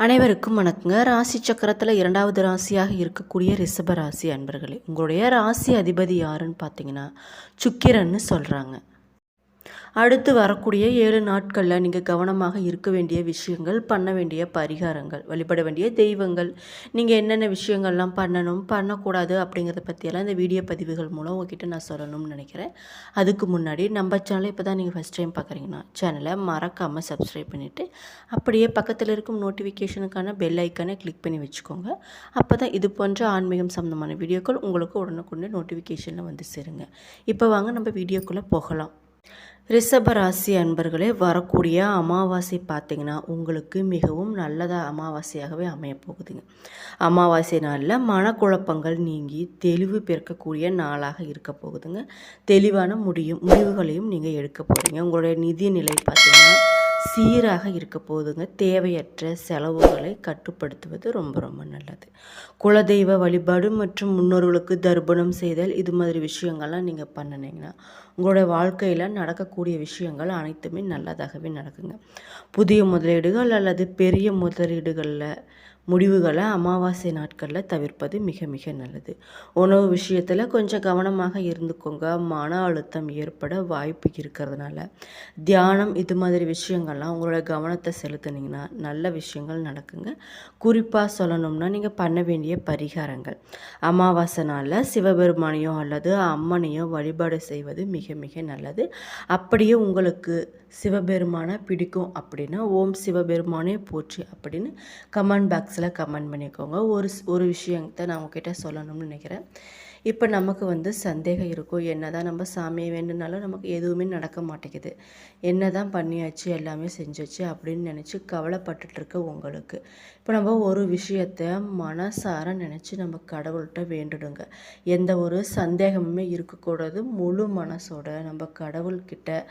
அனைவருக்கும் வணக்கங்க. ராசி சக்கரத்தில் இரண்டாவது ராசியாக இருக்கக்கூடிய ரிஷப ராசி அன்பர்களே, உங்களுடைய ராசி அதிபதி யாருன்னு பார்த்தீங்கன்னா சுக்கிரன்னு சொல்கிறாங்க. அடுத்து வரக்கூடிய 7 நாட்களில் நீங்கள் கவனமாக இருக்க வேண்டிய விஷயங்கள், பண்ண வேண்டிய பரிகாரங்கள், வழிபட வேண்டிய தெய்வங்கள், நீங்கள் என்னென்ன விஷயங்கள்லாம் பண்ணணும் பண்ணக்கூடாது அப்படிங்கிறத பற்றியெல்லாம் இந்த வீடியோ பதிவுகள் மூலம் உங்ககிட்ட நான் சொல்லணும்னு நினைக்கிறேன். அதுக்கு முன்னாடி நம்ம சேனலை இப்போ தான் நீங்கள் ஃபஸ்ட் டைம் பார்க்குறீங்கன்னா சேனலை மறக்காமல் சப்ஸ்கிரைப் பண்ணிவிட்டு அப்படியே பக்கத்தில் இருக்கும் நோட்டிஃபிகேஷனுக்கான பெல் ஐக்கானை கிளிக் பண்ணி வச்சுக்கோங்க. அப்போ தான் இது போன்ற ஆன்மீகம் சம்மந்தமான வீடியோக்கள் உங்களுக்கு உடனுக்குடனே நோட்டிஃபிகேஷனில் வந்து சேருங்க. இப்போ வாங்க நம்ம வீடியோக்குள்ளே போகலாம். ரிஷப ராசி அன்பர்களே, வரக்கூடிய அமாவாசை பார்த்திங்கன்னா உங்களுக்கு மிகவும் நல்லதாக அமாவாசையாகவே அமையப்போகுதுங்க. அமாவாசை நாளில் மனக்குழப்பங்கள் நீங்கி தெளிவு பிறக்கக்கூடிய நாளாக இருக்க போகுதுங்க. தெளிவான முடிவுகளையும் நீங்கள் எடுக்க போகிறீங்க. உங்களுடைய நிதி நிலை பார்த்திங்கன்னா சீராக இருக்க போகுதுங்க. தேவையற்ற செலவுகளை கட்டுப்படுத்துவது ரொம்ப ரொம்ப நல்லது. குலதெய்வ வழிபாடு மற்றும் முன்னோர்களுக்கு தர்ப்பணம் செய்தல், இது மாதிரி விஷயங்கள்லாம் நீங்கள் பண்ணினீங்கன்னா உங்களுடைய வாழ்க்கையில் நடக்கக்கூடிய விஷயங்கள் அனைத்துமே நல்லதாகவே நடக்குங்க. புதிய முதலீடுகள் அல்லது பெரிய முதலீடுகளில் முடிவுகளை அமாவாசை நாட்களில் தவிர்ப்பது மிக மிக நல்லது. உணவு விஷயத்தில் கொஞ்சம் கவனமாக இருந்துக்கோங்க. மன அழுத்தம் ஏற்பட வாய்ப்பு இருக்கிறதுனால தியானம், இது மாதிரி விஷயங்கள்லாம் உங்களோட கவனத்தை செலுத்துனீங்கன்னா நல்ல விஷயங்கள் நடக்குங்க. குறிப்பாக சொல்லணும்னா நீங்கள் பண்ண வேண்டிய பரிகாரங்கள், அமாவாசை நாளில் சிவபெருமானையோ அல்லது அம்மனையோ வழிபாடு செய்வது மிக மிக நல்லது. அப்படியே உங்களுக்கு சிவபெருமானை பிடிக்கும் அப்படின்னா ஓம் சிவபெருமானே போற்றி அப்படின்னு கமெண்ட் பாக்ஸில் கமெண்ட் பண்ணிக்கோங்க. ஒரு விஷயத்தை நான் உங்ககிட்ட சொல்லணும்னு நினைக்கிறேன். இப்போ நமக்கு சந்தேகம் இருக்கும், என்ன தான் நம்ம சாமியை வேண்டுனாலும் நமக்கு எதுவுமே நடக்க மாட்டேங்குது, என்ன தான் பண்ணியாச்சு எல்லாமே செஞ்சாச்சு அப்படின்னு நினச்சி கவலைப்பட்டுட்ருக்க உங்களுக்கு இப்போ நம்ம ஒரு விஷயத்தை மனசார நினச்சி நம்ம கடவுள்கிட்ட வேண்டுடுங்க. எந்த ஒரு சந்தேகமுமே இருக்கக்கூடாது. முழு மனசோட நம்ம கடவுள்கிட்ட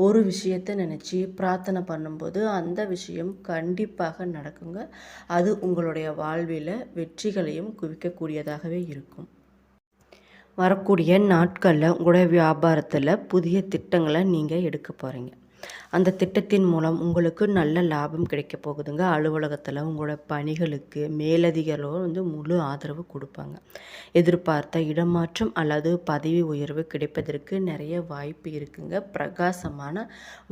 ஒரு விஷயத்தை நினச்சி பிரார்த்தனை பண்ணும்போது அந்த விஷயம் கண்டிப்பாக நடக்குங்க. அது உங்களுடைய வாழ்வில் வெற்றிகளையும் குவிக்கக்கூடியதாகவே இருக்கும். வரக்கூடிய நாட்களில் உங்களுடைய வியாபாரத்தில் புதிய திட்டங்களை நீங்கள் எடுக்க போகிறீங்க. அந்த திட்டத்தின் மூலம் உங்களுக்கு நல்ல லாபம் கிடைக்க போகுதுங்க. அலுவலகத்தில் உங்களோட பணிகளுக்கு மேலதிகளோ முழு ஆதரவு கொடுப்பாங்க. எதிர்பார்த்த இடமாற்றம் அல்லது பதவி உயர்வு கிடைப்பதற்கு நிறைய வாய்ப்பு இருக்குங்க. பிரகாசமான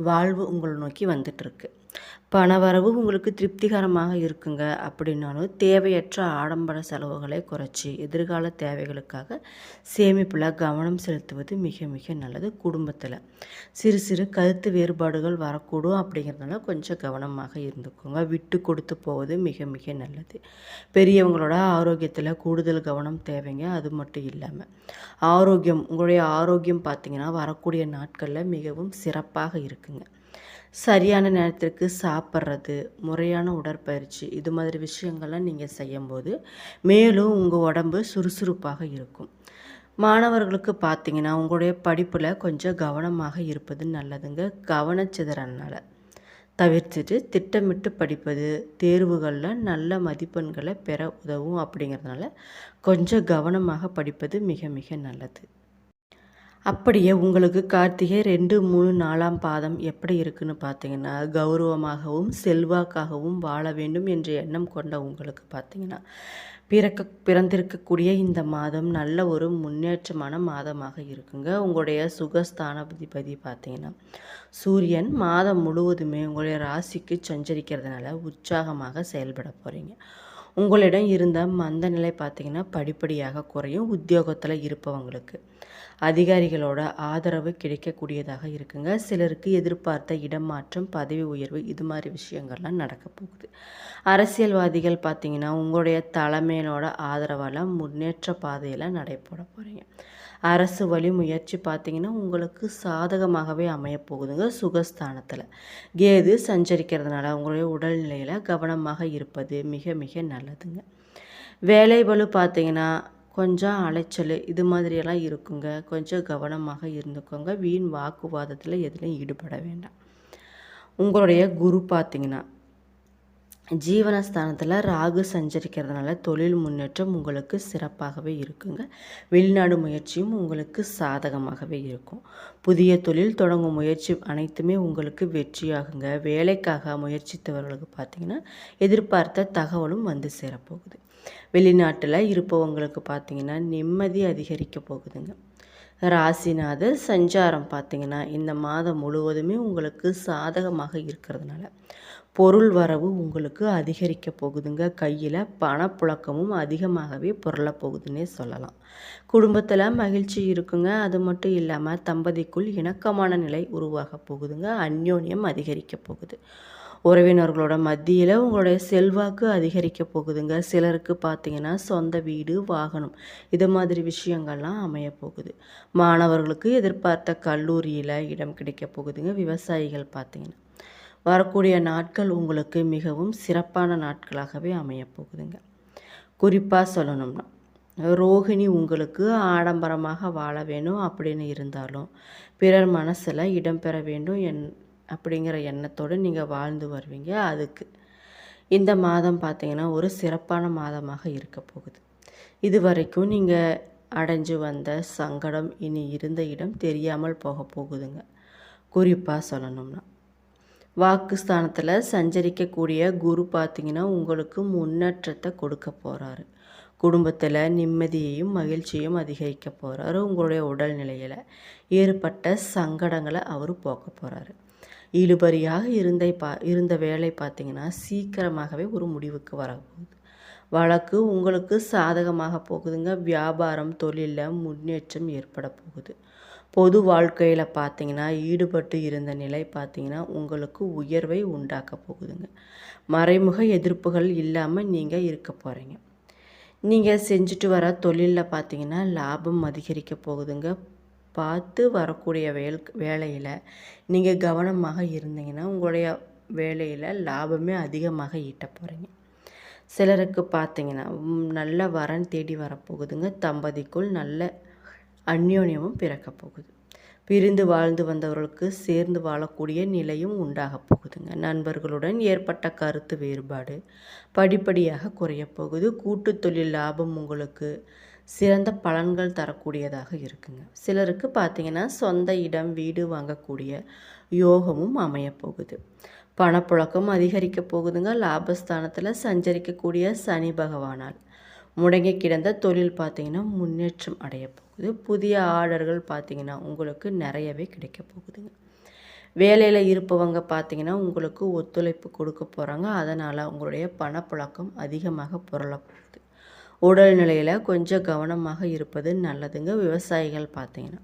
வாழ்வு உங்களை நோக்கி வந்துட்டுருக்கு. பணவரவு உங்களுக்கு திருப்திகரமாக இருக்குங்க. அப்படின்னாலும் தேவையற்ற ஆடம்பர செலவுகளை குறைச்சி எதிர்கால தேவைகளுக்காக சேமிப்பில் கவனம் செலுத்துவது மிக மிக நல்லது. குடும்பத்தில் சிறு சிறு கருத்து வேறுபாடுகள் வரக்கூடும், அப்படிங்கிறதுனால கொஞ்சம் கவனமாக இருந்துக்கோங்க. விட்டு கொடுத்து போவது மிக மிக நல்லது. பெரியவங்களோட ஆரோக்கியத்தில் கூடுதல் கவனம் தேவைங்க. அது மட்டும் இல்லாமல் உங்களுடைய ஆரோக்கியம் பார்த்திங்கன்னா வரக்கூடிய நாட்களில் மிகவும் சிறப்பாக இருக்குங்க. சரியான நேரத்திற்கு சாப்பிட்றது, முறையான உடற்பயிற்சி, இது மாதிரி விஷயங்கள்லாம் நீங்கள் செய்யும்போது மேலும் உங்கள் உடம்பு சுறுசுறுப்பாக இருக்கும். மாணவர்களுக்கு பார்த்திங்கன்னா உங்களுடைய படிப்பில் கொஞ்சம் கவனமாக இருப்பது நல்லதுங்க. கவனச்சிதறனால தவிர்த்துட்டு திட்டமிட்டு படிப்பது தேர்வுகளில் நல்ல மதிப்பெண்களை பெற உதவும். அப்படிங்கிறதுனால கொஞ்சம் கவனமாக படிப்பது மிக மிக நல்லது. அப்படியே உங்களுக்கு கார்த்திகை 2, 3, 4ஆம் பாதம் எப்படி இருக்குன்னு பார்த்தீங்கன்னா கௌரவமாகவும் செல்வாக்காகவும் வாழ வேண்டும் என்ற எண்ணம் கொண்ட உங்களுக்கு பார்த்தீங்கன்னா பிறந்திருக்கக்கூடிய இந்த மாதம் நல்ல ஒரு முன்னேற்றமான மாதமாக இருக்குங்க. உங்களுடைய சுகஸ்தானாதிபதி பார்த்தீங்கன்னா சூரியன் மாதம் முழுவதுமே உங்களுடைய ராசிக்கு சஞ்சரிக்கிறதுனால உற்சாகமாக செயல்பட போகிறீங்க. உங்களிடம் இருந்த மந்த நிலை பார்த்திங்கன்னா படிப்படியாக குறையும். உத்தியோகத்தில் இருப்பவங்களுக்கு அதிகாரிகளோட ஆதரவு கிடைக்கக்கூடியதாக இருக்குங்க. சிலருக்கு எதிர்பார்த்த இடமாற்றம், பதவி உயர்வு, இது மாதிரி விஷயங்கள்லாம் நடக்க போகுது. அரசியல்வாதிகள் பார்த்திங்கன்னா உங்களுடைய தலைமையினோட ஆதரவால் முன்னேற்ற பாதையில் நடைபெற போகிறீங்க. அரசு வழி முயற்சி பார்த்திங்கன்னா உங்களுக்கு சாதகமாகவே அமையப்போகுதுங்க. சுகஸ்தானத்தில் கேது சஞ்சரிக்கிறதுனால உங்களுடைய உடல்நிலையில் கவனமாக இருப்பது மிக மிக நல்லதுங்க. வேலை பளு பார்த்திங்கன்னா கொஞ்சம் அலைச்சல், இது மாதிரியெல்லாம் இருக்குங்க. கொஞ்சம் கவனமாக இருந்துக்கோங்க. வீண் வாக்குவாதத்தில் எதுலையும் ஈடுபட வேண்டாம். உங்களுடைய குரு பார்த்திங்கன்னா ஜீவனஸ்தானத்தில் ராகு சஞ்சரிக்கிறதுனால தொழில் முன்னேற்றம் உங்களுக்கு சிறப்பாகவே இருக்குங்க. வெளிநாடு முயற்சியும் உங்களுக்கு சாதகமாகவே இருக்கும். புதிய தொழில் தொடங்கும் முயற்சி அனைத்துமே உங்களுக்கு வெற்றியாகுங்க. வேலைக்காக முயற்சித்தவர்களுக்கு பார்த்திங்கன்னா எதிர்பார்த்த தகவலும் வந்து சேரப்போகுது. வெளிநாட்டில் இருப்பவங்களுக்கு பார்த்திங்கன்னா நிம்மதி அதிகரிக்க போகுதுங்க. ராசிநாதர் சஞ்சாரம் பார்த்திங்கன்னா இந்த மாதம் முழுவதுமே உங்களுக்கு சாதகமாக இருக்கிறதுனால பொருள் வரவு உங்களுக்கு அதிகரிக்க போகுதுங்க. கையில் பணப்புழக்கமும் அதிகமாகவே பொருள போகுதுன்னே சொல்லலாம். குடும்பத்தில் மகிழ்ச்சி இருக்குங்க. அது மட்டும் இல்லாமல் தம்பதிக்குள் இணக்கமான நிலை உருவாக போகுதுங்க. அந்யோன்யம் அதிகரிக்க போகுது. உறவினர்களோட மத்தியில் உங்களுடைய செல்வாக்கு அதிகரிக்க போகுதுங்க. சிலருக்கு பார்த்திங்கன்னா சொந்த வீடு, வாகனம் இது மாதிரி விஷயங்கள்லாம் அமைய போகுது. மாணவர்களுக்கு எதிர்பார்த்த கல்லூரியில் இடம் கிடைக்க போகுதுங்க. விவசாயிகள் பார்த்திங்கன்னா வரக்கூடிய நாட்கள் உங்களுக்கு மிகவும் சிறப்பான நாட்களாகவே அமைய போகுதுங்க. குறிப்பாக சொல்லணும்னா ரோகிணி உங்களுக்கு ஆடம்பரமாக வாழ வேணும் அப்படின்னு இருந்தாலும் பிறர் மனசில் இடம்பெற வேண்டும் அப்படிங்கிற எண்ணத்தோடு நீங்கள் வாழ்ந்து வருவீங்க. அதுக்கு இந்த மாதம் பார்த்திங்கன்னா ஒரு சிறப்பான மாதமாக இருக்க போகுது. இது வரைக்கும் நீங்கள் அடைஞ்சு வந்த சங்கடம் இனி இருந்த இடம் தெரியாமல் போக போகுதுங்க. குறிப்பாக சொல்லணும்னா வாக்குஸ்தானத்தில் சஞ்சரிக்கக்கூடிய குரு பார்த்திங்கன்னா உங்களுக்கு முன்னேற்றத்தை கொடுக்க போகிறாரு. குடும்பத்தில் நிம்மதியையும் மகிழ்ச்சியும் அதிகரிக்க போகிறாரு. உங்களுடைய உடல்நிலையில் ஏற்பட்ட சங்கடங்களை அவர் போக்க போகிறாரு. இழுபறியாக இருந்த வேலை பார்த்திங்கன்னா சீக்கிரமாகவே ஒரு முடிவுக்கு வரப்போகுது. வழக்கு உங்களுக்கு சாதகமாக போகுதுங்க. வியாபாரம் தொழிலில் முன்னேற்றம் ஏற்பட போகுது. பொது வாழ்க்கையில் பார்த்திங்கன்னா ஈடுபட்டு இருந்த நிலை பார்த்திங்கன்னா உங்களுக்கு உயர்வை உண்டாக்க போகுதுங்க. மறைமுக எதிர்ப்புகள் இல்லாமல் நீங்கள் இருக்க போகிறீங்க. நீங்கள் செஞ்சுட்டு வர தொழிலில் பார்த்திங்கன்னா லாபம் அதிகரிக்க போகுதுங்க. பார்த்து வரக்கூடிய வேலையில் நீங்கள் கவனமாக இருந்தீங்கன்னா உங்களுடைய வேலையில் லாபமே அதிகமாக ஈட்ட போகிறீங்க. சிலருக்கு பார்த்திங்கன்னா நல்ல வரன் தேடி வரப்போகுதுங்க. தம்பதிக்குள் நல்ல அந்யோன்யமும் பிறக்க போகுது. பிரிந்து வாழ்ந்து வந்தவர்களுக்கு சேர்ந்து வாழக்கூடிய நிலையும் உண்டாக போகுதுங்க. நண்பர்களுடன் ஏற்பட்ட கருத்து வேறுபாடு படிப்படியாக குறைய போகுது. கூட்டு தொழில் லாபம் உங்களுக்கு சிறந்த பலன்கள் தரக்கூடியதாக இருக்குங்க. சிலருக்கு பார்த்திங்கன்னா சொந்த இடம் வீடு வாங்கக்கூடிய யோகமும் அமையப்போகுது. பணப்புழக்கம் அதிகரிக்க போகுதுங்க. லாபஸ்தானத்தில் சஞ்சரிக்கக்கூடிய சனி பகவானால் முடங்கி கிடந்த தொழில் பார்த்திங்கன்னா முன்னேற்றம் அடைய போகுது. புதிய ஆர்டர்கள் பார்த்திங்கன்னா உங்களுக்கு நிறையவே கிடைக்க போகுதுங்க. வேலையில் இருப்பவங்க பார்த்திங்கன்னா உங்களுக்கு ஒத்துழைப்பு கொடுக்க போகிறாங்க. அதனால் உங்களுடைய பணப்புழக்கம் அதிகமாக புரள போகுது. உடல்நிலையில் கொஞ்சம் கவனமாக இருப்பது நல்லதுங்க. விவசாயிகள் பார்த்திங்கன்னா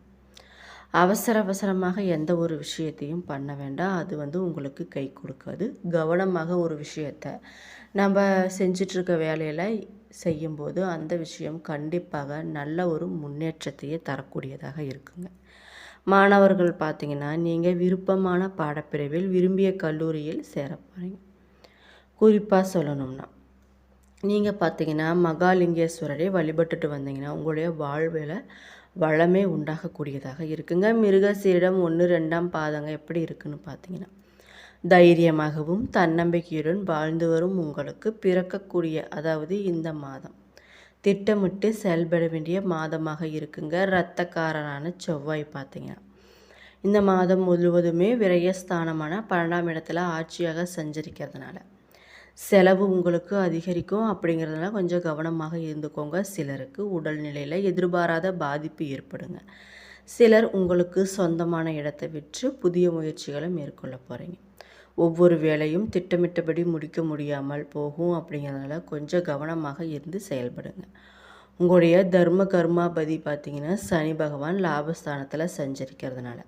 அவசரமாக எந்த ஒரு விஷயத்தையும் பண்ண வேண்டாம். அது உங்களுக்கு கை கொடுக்காது. கவனமாக ஒரு விஷயத்தை நம்ம செஞ்சிட்ருக்க வேலையில் செய்யும்போது அந்த விஷயம் கண்டிப்பாக நல்ல ஒரு முன்னேற்றத்தையே தரக்கூடியதாக இருக்குங்க. மாணவர்கள் பார்த்திங்கன்னா நீங்கள் விருப்பமான பாடப்பிரிவில் விரும்பிய கல்லூரியில் சேர போகிறீங்க. குறிப்பாக சொல்லணும்னா நீங்கள் பார்த்திங்கன்னா மகாலிங்கேஸ்வரரை வழிபட்டுட்டு வந்தீங்கன்னா உங்களுடைய வாழ்வில் வளமே உண்டாகக்கூடியதாக இருக்குங்க. மிருகசீரிடம் 1, 2ஆம் பாதங்க எப்படி இருக்குன்னு பார்த்திங்கன்னா தைரியமாகவும் தன்னம்பிக்கையுடன் வாழ்ந்து வரும் உங்களுக்கு பிறக்கக்கூடிய அதாவது இந்த மாதம் திட்டமிட்டு செயல்பட வேண்டிய மாதமாக இருக்குங்க. இரத்தக்காரரான செவ்வாய் பார்த்திங்கன்னா இந்த மாதம் முழுவதுமே விரயஸ்தானமான 12ஆம் இடத்துல ஆட்சியாக சஞ்சரிக்கிறதுனால செலவு உங்களுக்கு அதிகரிக்கும். அப்படிங்கிறதுனால கொஞ்சம் கவனமாக இருந்துக்கோங்க. சிலருக்கு உடல்நிலையில் எதிர்பாராத பாதிப்பு ஏற்படுங்க. சிலர் உங்களுக்கு சொந்தமான இடத்தை விற்று புதிய முயற்சிகளை மேற்கொள்ள போகிறீங்க. ஒவ்வொரு வேலையும் திட்டமிட்டபடி முடிக்க முடியாமல் போகும். அப்படிங்கிறதுனால கொஞ்சம் கவனமாக இருந்து செயல்படுங்க. உங்களுடைய தர்ம கர்மாபதி பார்த்திங்கன்னா சனி பகவான் லாபஸ்தானத்தில் சஞ்சரிக்கிறதுனால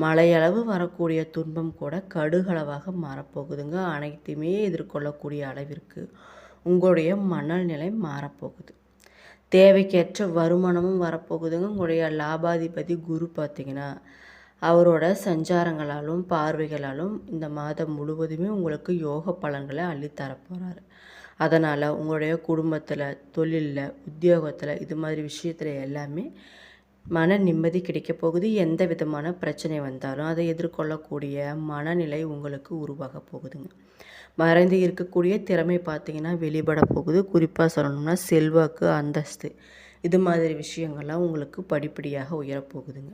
மழையளவு வரக்கூடிய துன்பம் கூட கடுகளவாக மாறப்போகுதுங்க. அனைத்தையுமே எதிர்கொள்ளக்கூடிய அளவிற்கு உங்களுடைய மனநிலை மாறப்போகுது. தேவைக்கேற்ற வருமானமும் வரப்போகுதுங்க. உங்களுடைய லாபாதிபதி குரு பார்த்திங்கன்னா அவரோட சஞ்சாரங்களாலும் பார்வைகளாலும் இந்த மாதம் முழுவதுமே உங்களுக்கு யோக பலன்களை அள்ளித்தரப்போகிறாரு. அதனால் உங்களுடைய குடும்பத்தில் தொழிலில் உத்தியோகத்தில் இது மாதிரி விஷயத்தில் எல்லாமே மன நிம்மதி கிடைக்க போகுது. எந்த விதமான பிரச்சனை வந்தாலும் அதை எதிர்கொள்ளக்கூடிய மனநிலை உங்களுக்கு உருவாக போகுதுங்க. மறைந்து இருக்கக்கூடிய திறமை பார்த்திங்கன்னா வெளிப்பட போகுது. குறிப்பாக சொல்லணும்னா செல்வாக்கு, அந்தஸ்து இது மாதிரி விஷயங்கள்லாம் உங்களுக்கு படிப்படியாக உயரப்போகுதுங்க.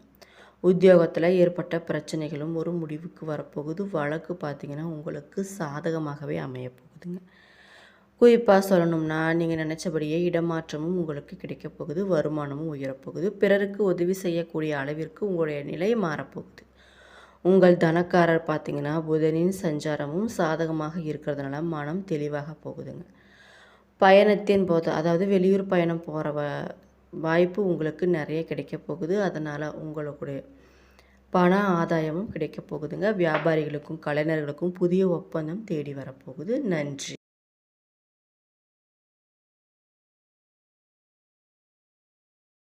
உத்தியோகத்தில் ஏற்பட்ட பிரச்சனைகளும் ஒரு முடிவுக்கு வரப்போகுது. வழக்கு பார்த்திங்கன்னா உங்களுக்கு சாதகமாகவே அமையப்போகுதுங்க. குறிப்பாக சொல்லணும்னா நீங்கள் நினச்சபடியே இடமாற்றமும் உங்களுக்கு கிடைக்க போகுது. வருமானமும் உயரப்போகுது. பிறருக்கு உதவி செய்யக்கூடிய அளவிற்கு உங்களுடைய நிலை மாறப்போகுது. உங்கள் தனக்காரர் பார்த்திங்கன்னா புதனின் சஞ்சாரமும் சாதகமாக இருக்கிறதுனால மனம் தெளிவாக போகுதுங்க. பயணத்தின் போது அதாவது வெளியூர் பயணம் போகிற வாய்ப்பு உங்களுக்கு நிறைய கிடைக்க போகுது. அதனால் உங்களுடைய பண ஆதாயமும் கிடைக்க போகுதுங்க. வியாபாரிகளுக்கும் கலைஞர்களுக்கும் புதிய ஒப்பந்தம் தேடி வரப்போகுது. நன்றி.